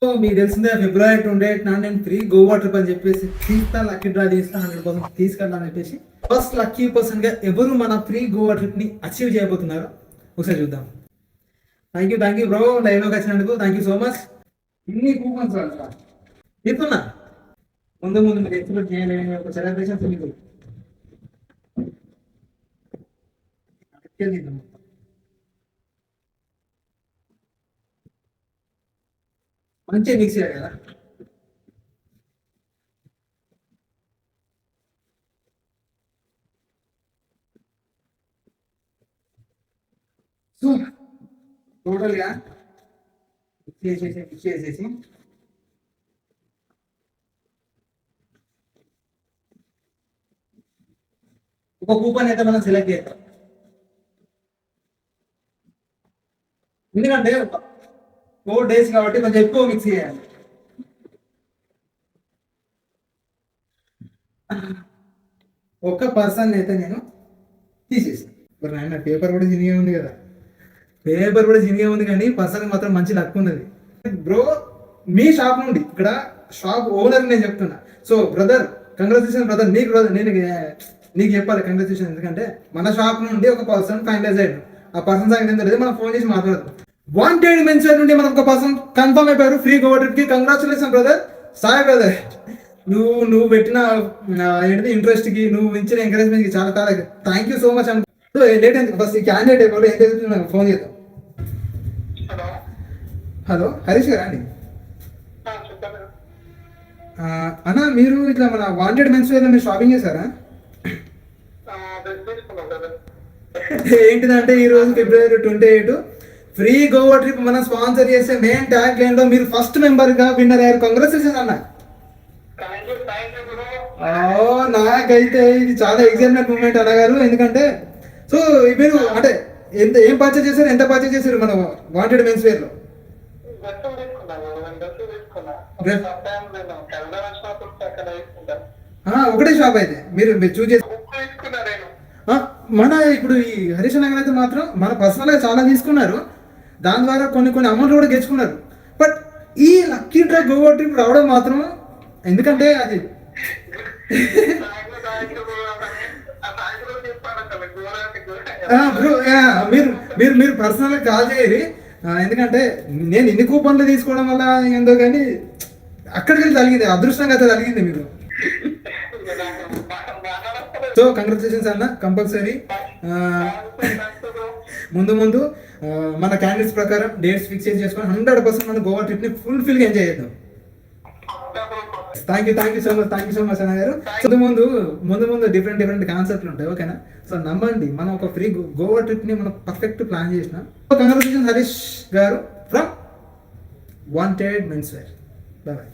So మీకు తెలిసిందే ఫిబ్రవరి 28 నాడు నేను ఫ్రీ గోవా ట్రిప్ అని చెప్పేసి తీస్తా, లక్కీ డ్రా తీస్తా, 100% తీసుకెళ్తాను అని చెప్పేసి ఫస్ట్ లక్కీ పర్సన్ గా ఎవరు మన ఫ్రీ గోవా ట్రిప్ ని అచీవ్ చేయబోతున్నారో ఒకసారి చూద్దాం. థ్యాంక్ యూ బ్రో, లైవ్ లోకి వచ్చినందుకు థ్యాంక్ యూ సో మచ్. ఇన్ని కూపన్స్ చెప్తున్నా ముందు ముందు మీరు ఎక్స్పెక్ట్ చేయలేని ఒక సెలబ్రేషన్ మీకు మంచిగా మిక్స్ చేయాలి కదా. సో టోటల్గా మిక్స్ చేసేసి ఒక కూపన్ అయితే మనం సెలెక్ట్ చేస్తాం. ఎందుకంటే 4 days కాబట్టి కొంచెం ఎక్కువ మిక్స్ చేయాలి. ఒక పర్సన్ అయితే నేను తీసేసాను. మరి నాయన పేపర్ కూడా చినిగా ఉంది కదా, పేపర్ కూడా చినిగా ఉంది కానీ పర్సన్ మాత్రం మంచి లక్ ఉన్నది. బ్రో మీ షాప్ నుండి ఇక్కడ షాప్ ఓనర్ నేను చెప్తున్నా. సో బ్రదర్ కంగ్రాచులేషన్ బ్రదర్, నీకు నేను నీకు చెప్పాలి కంగ్రాచులేషన్. ఎందుకంటే మన షాప్ నుండి ఒక పర్సన్ ఫైనలైజ్ అయ్యాడు. ఆ పర్సన్ సంగతి ఏం తెలియదు, మనం ఫోన్ చేసి మాట్లాడదాం. వాంటెడ్ మెన్స్ నుండి మనకు ఒక పర్సన్ కన్ఫర్మ్ అయిపోయారు ఫ్రీ గోవా ట్రిప్ కి. Congratulation brother, Sai brother. నువ్వు పెట్టిన ఏంటి ఇంట్రెస్ట్ కి, నువ్వు ఇచ్చిన ఎంకరేజ్మెంట్ కి చాలా చాలా thank you so much. So late అయింది, ఫస్ట్ ఈ క్యాండిడేట్ ఎవరు ఏం చదువుతున్నా ఫోన్ చేద్దాం. హలో హరీష్ గారా అండి? అన్న మీరు ఇట్లా మన వాంటెడ్ మెన్స్ వేర్ మీరు షాపింగ్ చేశారా? ఏంటిదంటే ఈ రోజు ఫిబ్రవరి 28 ఫ్రీ గోవా ట్రిప్ మనం స్పాన్సర్ చేసే మెయిన్ ట్యాగ్ లైన్ లో మీరు ఫస్ట్ మెంబర్ గా విన్నర్ అయ్యారు. కంగ్రాచులేషన్ అన్న. నాకైతే ఇది చాలా ఎగ్జైట్మెంట్ మూమెంట్ అన్నగారు. ఎందుకంటే సో మీరు అంటే ఏం పర్చేస్ చేశారు, ఎంత పర్చేస్ చేశారు మన వాంటెడ్ మెన్స్ వేర్ లో? ఒకటే షాప్ అయితే మీరు చూస్ చేసి మన ఇప్పుడు ఈ హరీష్ నగర్ అయితే మాత్రం మన పర్సనల్ గా చాలా తీసుకున్నారు. దాని ద్వారా కొన్ని అమౌంట్ కూడా గెలుచుకున్నారు. బట్ ఈ లక్కీ డ్రా గోవా ట్రిప్ రావడం మాత్రం, ఎందుకంటే అది బ్రో మీరు మీరు మీరు పర్సనల్ గా కాల్ చేయరు. ఎందుకంటే నేను ఇన్ని కూపన్లు తీసుకోవడం వల్ల ఏందో కానీ అక్కడికి వెళ్ళి తగిలింది, అదృష్టంగా అయితే తగిలింది మీరు. సో కంగ్రాచులేషన్స్ అన్న, కంపల్సరీ ముందు మన క్యాండిడేట్స్ ప్రకారం డేట్స్ ఫిక్స్ చేసుకొని 100% మన గోవా ట్రిప్ ని ఫుల్ఫిల్ గా ఎంజాయ్ చేద్దాం. థ్యాంక్ యూ సో మచ్ అన్న గారు. ముందు డిఫరెంట్ కాన్సెప్ట్లు ఉంటాయి, ఓకేనా? సో నమ్మండి, మనం ఒక ఫ్రీ గోవా ట్రిప్ ని మనం పర్ఫెక్ట్ ప్లాన్ చేసినాం. కంగ్రాచులేషన్స్ హరీష్ గారు from wanted mens wear. Bye.